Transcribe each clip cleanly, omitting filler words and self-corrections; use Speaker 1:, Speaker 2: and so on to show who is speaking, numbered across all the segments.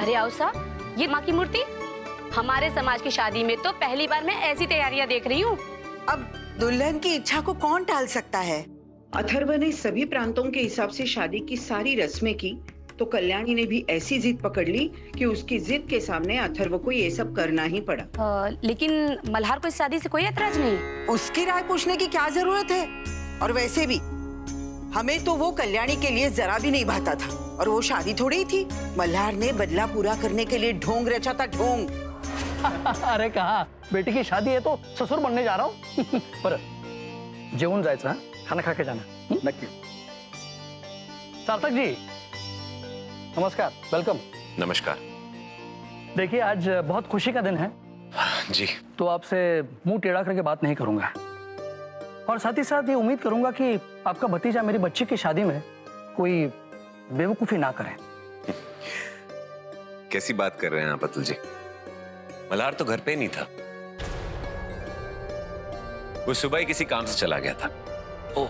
Speaker 1: अरे औसा, ये माँ की मूर्ति? हमारे समाज की शादी में तो पहली बार मैं ऐसी तैयारियां देख रही हूँ।
Speaker 2: अब दुल्हन की इच्छा को कौन टाल सकता है?
Speaker 3: अथर्व ने सभी प्रांतों के हिसाब से शादी की सारी रस्में की, तो कल्याणी ने भी ऐसी जिद पकड़ ली कि उसकी जिद के सामने अथर्व को ये सब करना ही पड़ा।
Speaker 1: लेकिन मल्हार को इस शादी से कोई ऐतराज नहीं।
Speaker 2: उसकी राय पूछने की क्या जरूरत है? और वैसे भी हमें तो वो कल्याणी के लिए जरा भी नहीं भाता था, और वो शादी थोड़ी ही थी। मल्हार ने बदला पूरा करने के लिए ढोंग रचा था, ढोंग।
Speaker 4: अरे कहा, बेटी की शादी है तो ससुर बनने जा रहा हूँ। पर जेवून जायचं हा? खाना खा के जाना। नक्की। सार्थक जी, नमस्कार, वेलकम।
Speaker 5: नमस्कार।
Speaker 4: देखिए, आज बहुत खुशी का दिन है
Speaker 5: जी।
Speaker 4: तो आपसे मुंह टेढ़ा करके बात नहीं करूंगा, और साथ ही साथ ये उम्मीद करूंगा कि आपका भतीजा मेरी बच्ची की शादी में कोई बेवकूफी ना करे।
Speaker 5: कैसी बात कर रहे हैं आप अतुल जी? मल्हार तो घर पे नहीं था, वो सुबह ही किसी काम से चला गया था।
Speaker 4: ओह।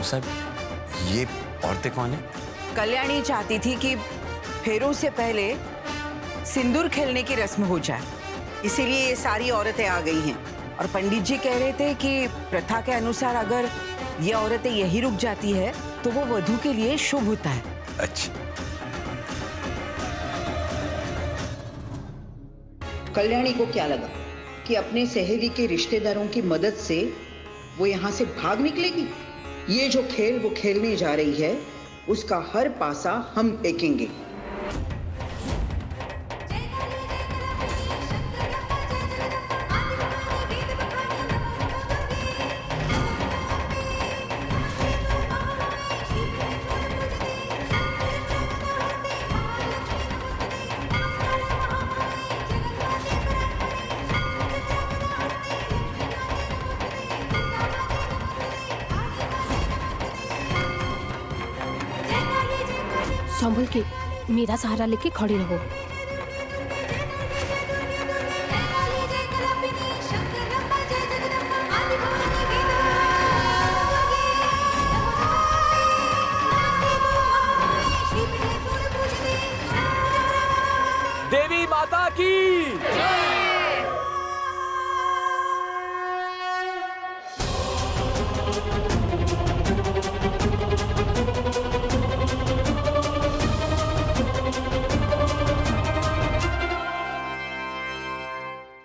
Speaker 5: साहब, ये औरतें कौन है?
Speaker 2: कल्याणी चाहती थी कि फेरों से पहले सिंदूर खेलने की रस्म हो जाए, इसीलिए ये सारी औरतें आ गई हैं। और पंडित जी कह रहे थे कि प्रथा के अनुसार अगर ये औरतें यही रुक जाती है तो वो वधू के लिए शुभ होता है।
Speaker 5: अच्छा।
Speaker 3: कल्याणी को क्या लगा कि अपने सहेली के रिश्तेदारों की मदद से वो यहाँ से भाग निकलेगी? ये जो खेल वो खेलने जा रही है, उसका हर पासा हम देखेंगे।
Speaker 6: संभल के, मेरा सहारा लेके खड़ी रहो।
Speaker 7: देवी माता की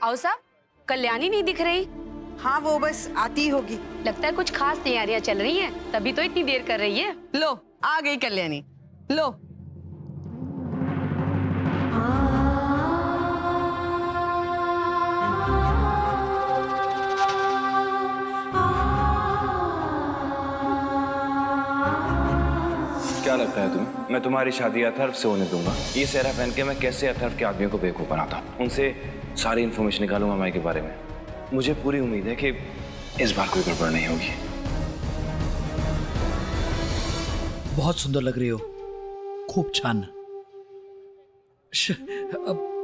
Speaker 1: औसा, कल्याणी नहीं दिख रही।
Speaker 2: हाँ, वो बस आती होगी।
Speaker 1: लगता है कुछ खास तैयारियां चल रही हैं, तभी तो इतनी देर कर रही है।
Speaker 2: लो, आ गई कल्याणी। लो।
Speaker 8: क्या लगता है तुम्हें मैं तुम्हारी शादी अथर्व से होने दूंगा? ये सेहरा पहन के मैं कैसे अथर्व के आदमियों को बेवकूफ बनाता हूँ, उनसे सारी इन्फॉर्मेशन निकालूंगा माई के बारे में। मुझे पूरी उम्मीद है कि इस बार कोई गड़बड़ नहीं होगी।
Speaker 9: बहुत सुंदर लग रही हो, खूब छान।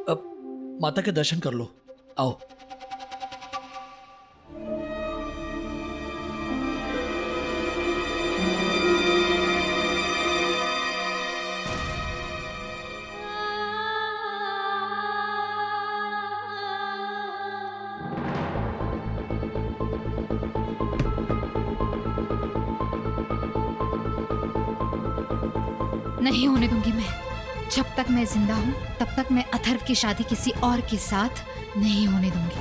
Speaker 9: अब माता के दर्शन कर लो, आओ।
Speaker 10: नहीं होने दूंगी मैं। जब तक मैं जिंदा हूं तब तक मैं अथर्व की शादी किसी और के साथ नहीं होने दूंगी।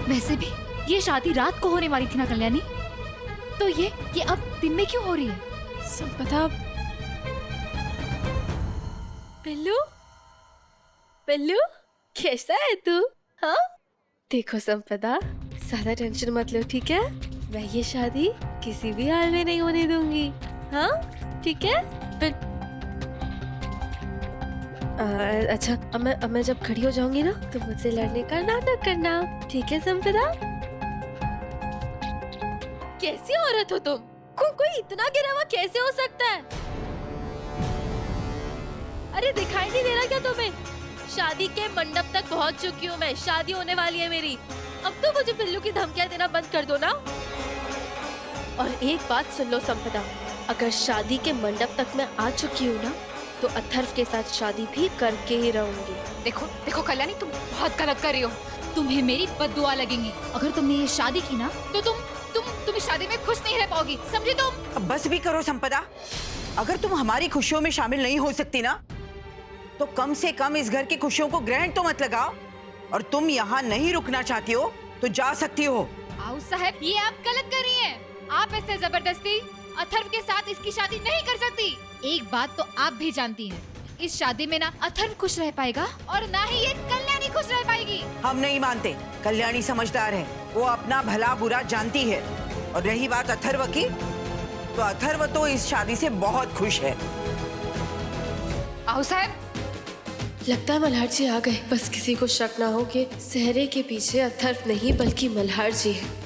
Speaker 10: वैसे भी ये शादी रात को होने वाली थी ना कल्याणी, तो ये अब दिन में क्यों हो रही है?
Speaker 6: संपदा, पिल्लू, पिल्लू कैसा है तू? हाँ, देखो संपदा, ज्यादा टेंशन मत लो, ठीक है? मैं ये शादी किसी भी हाल में नहीं होने दूंगी। हाँ ठीक है फिर अच्छा अब मैं जब खड़ी हो जाऊंगी ना तो मुझसे लड़ने का नाटक करना, ठीक है संपदा? कैसी औरत हो तुम? कोई इतना गिरा हुआ कैसे हो सकता है? अरे दिखाई नहीं दे रहा क्या तुम्हें? शादी के मंडप तक पहुंच चुकी हूँ मैं, शादी होने वाली है मेरी। अब तो मुझे बिल्लू की धमकियां देना बंद कर दो ना। और एक बात सुन लो संपदा, अगर शादी के मंडप तक मैं आ चुकी हूँ ना तो अथर्व के साथ शादी भी करके ही रहूंगी।
Speaker 10: देखो देखो कल्याणी, तुम बहुत गलत कर रही हो। तुम्हें मेरी बद्दुआ लगेंगी। अगर तुमने ये शादी की ना तो तुम इस शादी में खुश नहीं रह पाओगी, समझी तुम?
Speaker 2: अब बस भी करो संपदा। अगर तुम हमारी खुशियों में शामिल नहीं हो सकती ना तो कम से कम इस घर की खुशियों को ग्रहण तो मत लगाओ। और तुम यहाँ नहीं रुकना चाहती हो तो जा सकती हो।
Speaker 10: आओ साहब, ये आप गलत कर रही हैं। आप ऐसे जबरदस्ती अथर्व के साथ इसकी शादी नहीं कर सकती। एक बात तो आप भी जानती हैं, इस शादी में ना अथर्व खुश रह पाएगा और ना ही ये कल्याणी खुश रह पाएगी।
Speaker 2: हम नहीं मानते। कल्याणी समझदार है, वो अपना भला बुरा जानती है। और रही बात अथर्व की, तो अथर्व तो इस शादी से बहुत खुश है।
Speaker 10: आओ साहब,
Speaker 6: लगता है मल्हार जी आ गए। बस किसी को शक ना हो कि सेहरे के पीछे अथर्व नहीं बल्कि मल्हार जी है।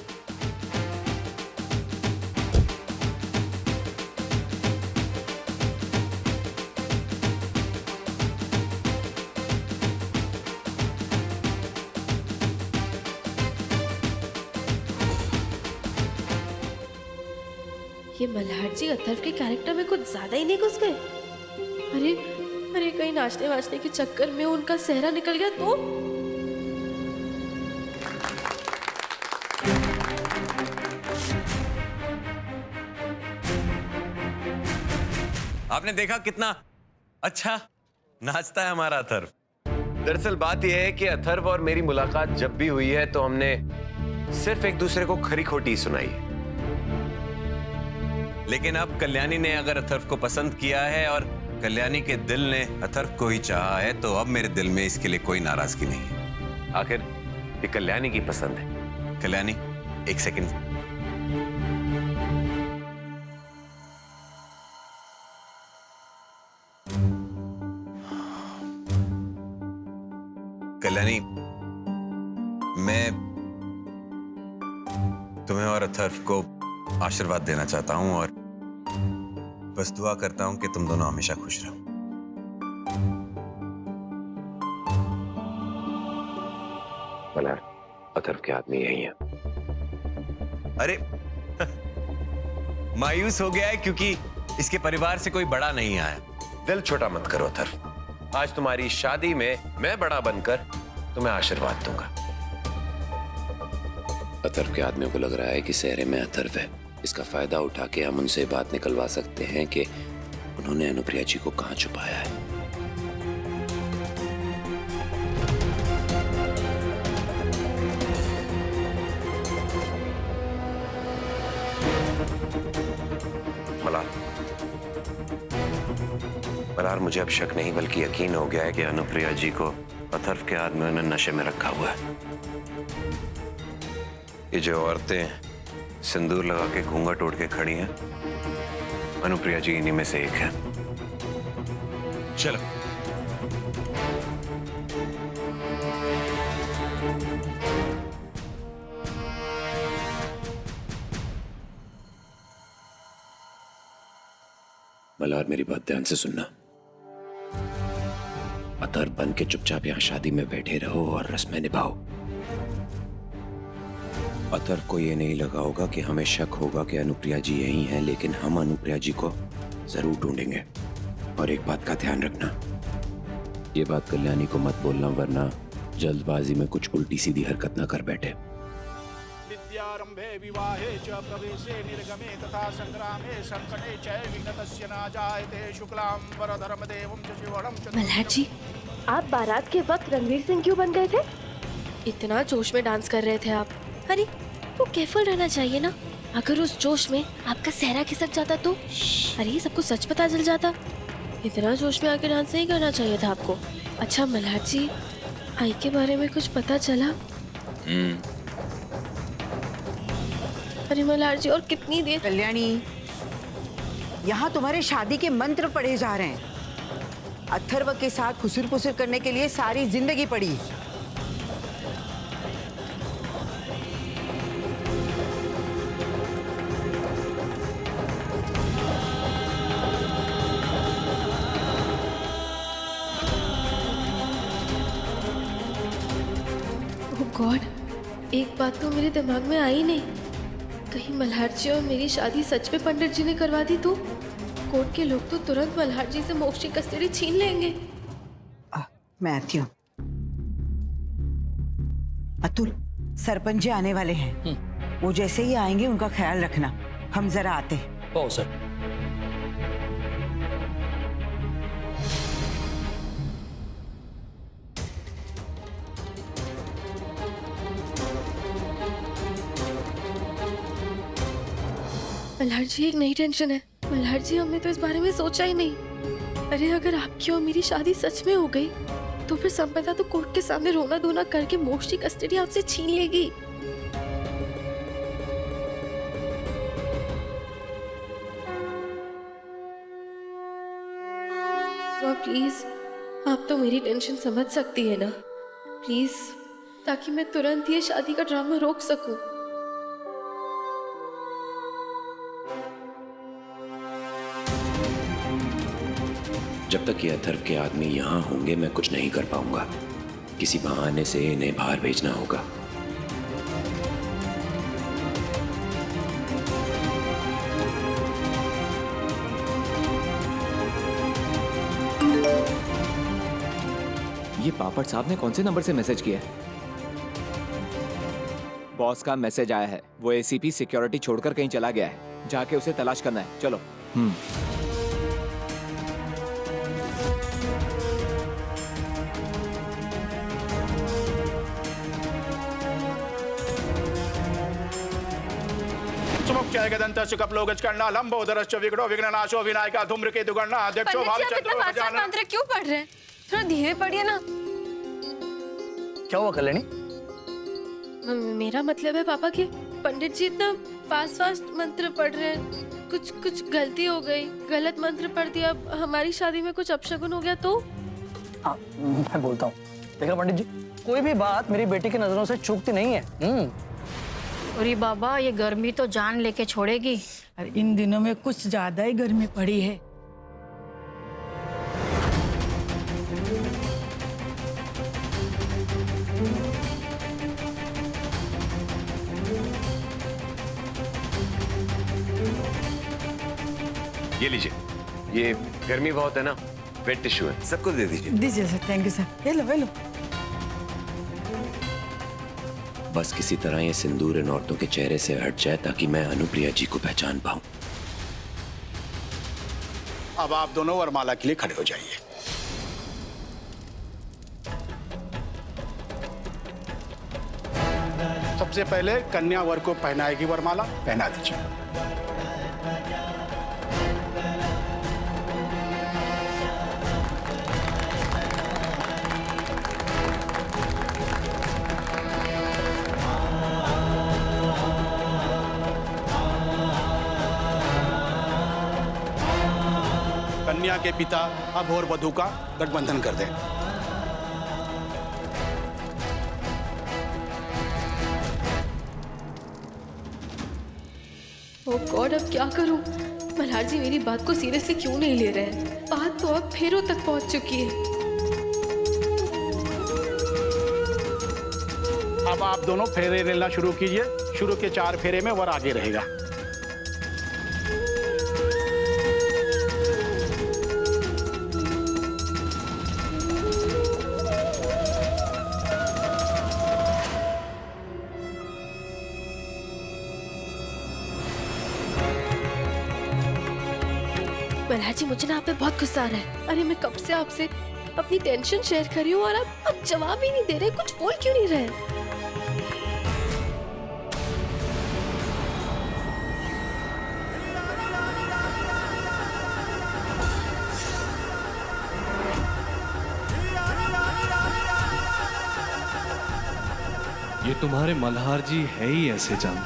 Speaker 6: ये मल्हार जी अथर्व के कैरेक्टर में कुछ ज्यादा ही नहीं घुस गए। अरे कहीं नाचने वाचने के चक्कर में उनका सेहरा निकल गया तो?
Speaker 5: आपने देखा कितना अच्छा नाचता है हमारा अथर्व। दरअसल बात यह है कि अथर्व और मेरी मुलाकात जब भी हुई है तो हमने सिर्फ एक दूसरे को खरी खोटी सुनाई है। लेकिन अब कल्याणी ने अगर अथर्व को पसंद किया है और कल्याणी के दिल ने अथर्व को ही चाहा है तो अब मेरे दिल में इसके लिए कोई नाराजगी नहीं है। आखिर ये कल्याणी की पसंद है। कल्याणी, एक सेकंड। कल्याणी, मैं तुम्हें और अथर्व को आशीर्वाद देना चाहता हूं और बस दुआ करता हूं कि तुम दोनों हमेशा खुश रहो। मल्हार, अथर्व के आदमी यही है। अरे मायूस हो गया है क्योंकि इसके परिवार से कोई बड़ा नहीं आया। दिल छोटा मत करो अथर्व। आज तुम्हारी शादी में मैं बड़ा बनकर तुम्हें आशीर्वाद दूंगा।
Speaker 7: अथर्व के आदमियों को लग रहा है कि सेहरे में अथर्व है। इसका फायदा उठा के हम उनसे बात निकलवा सकते हैं कि उन्होंने अनुप्रिया जी को कहां छुपाया है।
Speaker 5: मल्हार, मुझे अब शक नहीं बल्कि यकीन हो गया है कि अनुप्रिया जी को अथर्व के आदमियों ने नशे में रखा हुआ है। ये जो औरतें सिंदूर लगा के घूंघट ओढ़ के खड़ी हैं, अनुप्रिया जी इन्हीं में से एक है। चलो।
Speaker 7: मल्हार, मेरी बात ध्यान से सुनना। अथर्व बन के चुपचाप यहां शादी में बैठे रहो और रस्में निभाओ। अथर्व को ये नहीं लगा होगा कि हमें शक होगा कि अनुप्रिया जी यही हैं, लेकिन हम अनुप्रिया जी को जरूर ढूंढेंगे। और एक बात का ध्यान रखना, ये बात कल्याणी को मत बोलना, वरना जल्दबाजी में कुछ उल्टी सीधी हरकत ना कर बैठे।
Speaker 11: विद्यारंभे विवाहे च प्रवेशे निर्गमे तथा संग्रामे संकटे च विघ्नतस्य न जायते शुक्लांबरधरं देवं च शिवं च।
Speaker 6: मल्हार जी, आप बारात के वक्त रणवीर सिंह क्यों बन गए थे? इतना जोश में डांस कर रहे थे आप। अरे वो केयरफुल रहना चाहिए ना। अगर उस जोश में आपका सेहरा खिसक जाता तो? अरे सबको सच पता चल जाता। इतना जोश में आके डांस नहीं करना चाहिए था आपको। अच्छा मल्हार जी, आई के बारे में कुछ पता चला? अरे मल्हार जी और कितनी देर?
Speaker 2: कल्याणी, यहाँ तुम्हारे शादी के मंत्र पढ़े जा रहे हैं। अथर्व के साथ खुसुर पुसुर करने के लिए सारी जिंदगी पड़ी।
Speaker 6: ओह गॉड, एक बात तो मेरे दिमाग में आई नहीं। कहीं मल्हार जी और मेरी शादी सच में पंडित जी ने करवा दी तो कोर्ट के लोग तो तुरंत मल्हार जी से मोक्ष की कस्टडी छीन लेंगे।
Speaker 2: मैं आती हूँ। अतुल, सरपंच जी आने वाले हैं। वो जैसे ही आएंगे उनका ख्याल रखना। हम जरा आते हैं।
Speaker 9: ओ सर।
Speaker 6: मल्हार जी एक नई टेंशन है। मल्हार जी हमने तो इस बारे में सोचा ही नहीं। अरे अगर आपकी और मेरी शादी सच में हो गई तो फिर संपदा तो कोर्ट के सामने रोना धोना करके मोक्ष की कस्टडी आपसे छीन लेगी। प्लीज, आप तो मेरी टेंशन समझ सकती है ना? प्लीज, ताकि मैं तुरंत ये शादी का ड्रामा रोक सकूं।
Speaker 7: जब तक ये अथर्व के आदमी यहाँ होंगे मैं कुछ नहीं कर पाऊंगा। किसी बहाने से इन्हें बाहर भेजना होगा।
Speaker 12: ये पापड़ साहब ने कौन से नंबर से मैसेज किया है? बॉस का मैसेज आया है। वो एसीपी सिक्योरिटी छोड़कर कहीं चला गया है। जाके उसे तलाश करना है। चलो।
Speaker 11: सुमुख्यायगदन्तस्य कपलोगजकर्णा लंबोदरश्च विघ्नो विघ्ननाशो विनायका धूम्रकेतु गणना अध्यक्षो भालचंद्रो गजानन।
Speaker 1: मंत्र क्यों पढ़ रहे हैं? थोड़ा धीरे पढ़िए ना।
Speaker 4: क्या हुआ कल्याणी?
Speaker 6: मेरा मतलब है पापा कि पंडित जी इतना फास्ट मंत्र पढ़ रहे हैं। कुछ गलती हो गई, गलत मंत्र पढ़ दिया, हमारी शादी में कुछ अपशगुन हो गया तो?
Speaker 4: हाँ, मैं बोलता हूँ। देखा पंडित जी, कोई भी बात मेरी बेटी की नजरों से चूकती नहीं है।
Speaker 13: अरे बाबा, ये गर्मी तो जान लेके छोड़ेगी।
Speaker 14: इन दिनों में कुछ ज्यादा ही गर्मी पड़ी है।
Speaker 5: ये लीजिए, ये गर्मी बहुत है ना, वेट टिश्यू है, सबको दे दीजिए।
Speaker 14: दीजिए sir, thank you sir. Hello hello.
Speaker 7: बस किसी तरह ये सिंदूर इन औरतों के चेहरे से हट जाए ताकि मैं अनुप्रिया जी को पहचान पाऊं।
Speaker 11: अब आप दोनों वरमाला के लिए खड़े हो जाइए। सबसे पहले कन्या वर को पहनाएगी वरमाला, पहना दीजिए। कन्या के पिता अब और वधू का गठबंधन कर दें।
Speaker 6: ओह गॉड, अब क्या करूं? मल्हार जी मेरी बात को सीरियसली क्यों नहीं ले रहे हैं? बात तो अब फेरों तक पहुंच चुकी है।
Speaker 11: अब आप दोनों फेरे लेना शुरू कीजिए। शुरू के 4 फेरे में वर आगे रहेगा।
Speaker 6: मल्हार जी, मुझे ना आप पे बहुत गुस्सा आ रहा है। अरे मैं कब से आपसे अपनी टेंशन शेयर कर रही हूँ और आप जवाब ही नहीं दे रहे। कुछ बोल क्यों नहीं रहे?
Speaker 15: ये तुम्हारे मल्हार जी है ही ऐसे जान।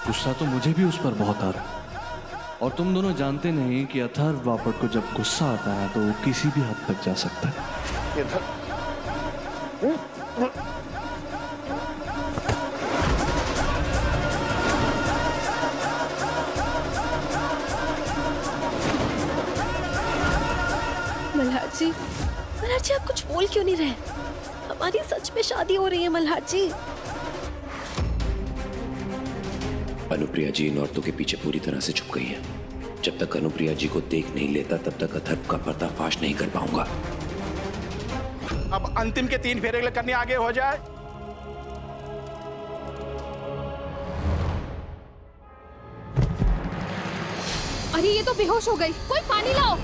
Speaker 15: गुस्सा तो मुझे भी उस पर बहुत आ रहा है, और तुम दोनों जानते नहीं कि अथर्व बापट को जब गुस्सा आता है तो वो किसी भी हद तक जा सकता है।
Speaker 6: मल्हार जी, आप कुछ बोल क्यों नहीं रहे? हमारी सच में शादी हो रही है मल्हार जी।
Speaker 7: अनुप्रिया जी इन औरतों के पीछे पूरी तरह से छुप गई है। जब तक अनुप्रिया जी को देख नहीं लेता तब तक अथर्व का पर्दाफाश नहीं कर पाऊंगा।
Speaker 11: अब अंतिम के 3 फेरे करने आगे हो जाए।
Speaker 10: अरे ये तो बेहोश हो गई, कोई पानी लाओ।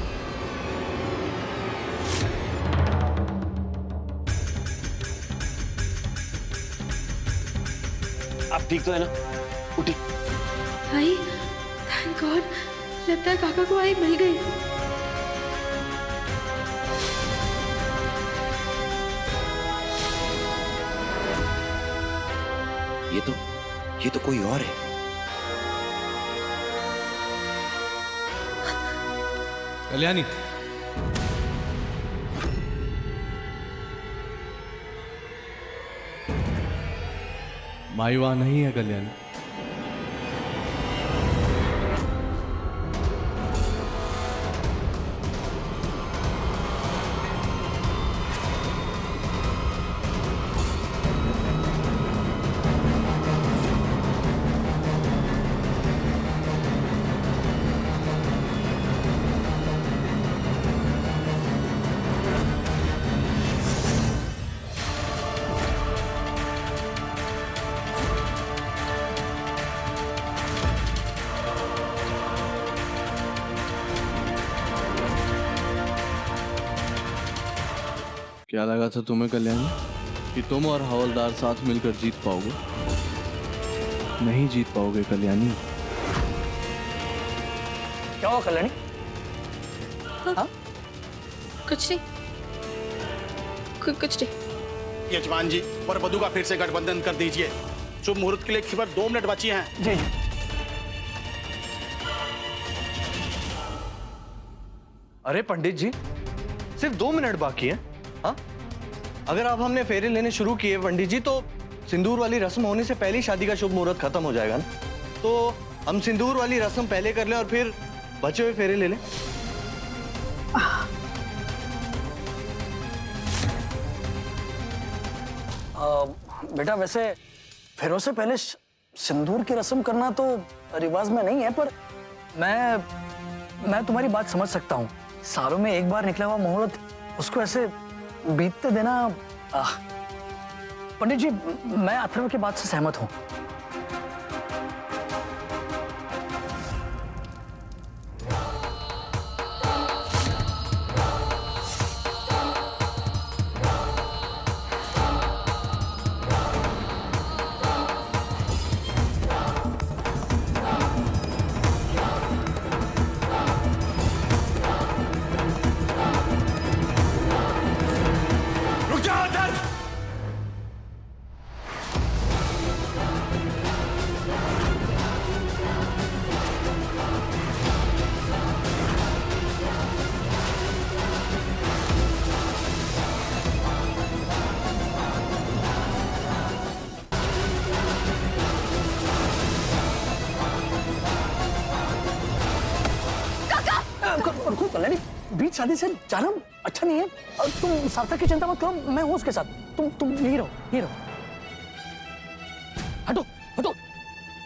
Speaker 8: आप ठीक तो है ना? उठी।
Speaker 6: आई, थैंक गॉड, लगता है काका को आई मिल गई।
Speaker 7: ये तो कोई और है।
Speaker 15: कल्याणी, माई वहां नहीं है कल्याणी। क्या लगा था तुम्हें कल्याणी कि तुम और हवलदार साथ मिलकर जीत पाओगे? नहीं जीत पाओगे कल्याणी।
Speaker 4: क्या हुआ कल्याणी? हाँ?
Speaker 6: कुछ नहीं, कुछ नहीं।
Speaker 11: यजमान जी, वर वधू का फिर से गठबंधन कर दीजिए। शुभ मुहूर्त के लिए केवल 2 मिनट बची हैं।
Speaker 4: जी।
Speaker 15: अरे पंडित जी, सिर्फ 2 मिनट बाकी है। हाँ, अगर आप हमने फेरे लेने शुरू किए पंडित जी, तो सिंदूर वाली रस्म होने से पहले ही शादी का शुभ मुहूर्त खत्म हो जाएगा ना। तो हम सिंदूर वाली रस्म पहले कर लें और फिर बचे हुए फेरे ले लें।
Speaker 4: बेटा, वैसे फेरों से पहले सिंदूर की रस्म करना तो रिवाज में नहीं है, पर मैं तुम्हारी बात समझ सकता हूँ। सालों में एक बार निकला हुआ मुहूर्त, उसको ऐसे बीतते देना। पंडित जी, मैं अथर्व की बात से सहमत हूँ। रुको कल्याणी, बीच शादी से जाना अच्छा नहीं है। तुम सार्थक की चिंता मत करो, मैं हूं उसके साथ। तुम यही रहो। हटो हटो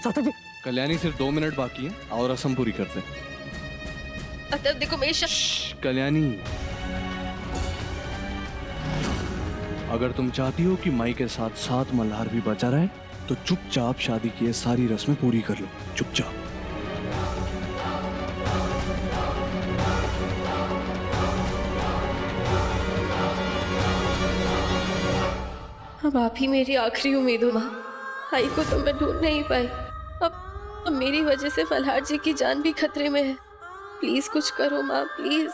Speaker 4: सार्थक जी।
Speaker 15: कल्याणी, सिर्फ 2 मिनट बाकी है और रस्म पूरी करते हैं।
Speaker 6: अतर्व देखो मेरी
Speaker 15: कल्याणी, अगर तुम चाहती हो कि माई के साथ साथ मल्हार भी बचा रहे तो चुपचाप शादी की सारी रस्में पूरी कर लो, चुपचाप।
Speaker 6: अब आप ही मेरी आखिरी उम्मीद हो माँ। आई को तो मैं ढूंढ नहीं पाई। अब मेरी वजह से मल्हार जी की जान भी खतरे में है। प्लीज कुछ करो माँ, प्लीज।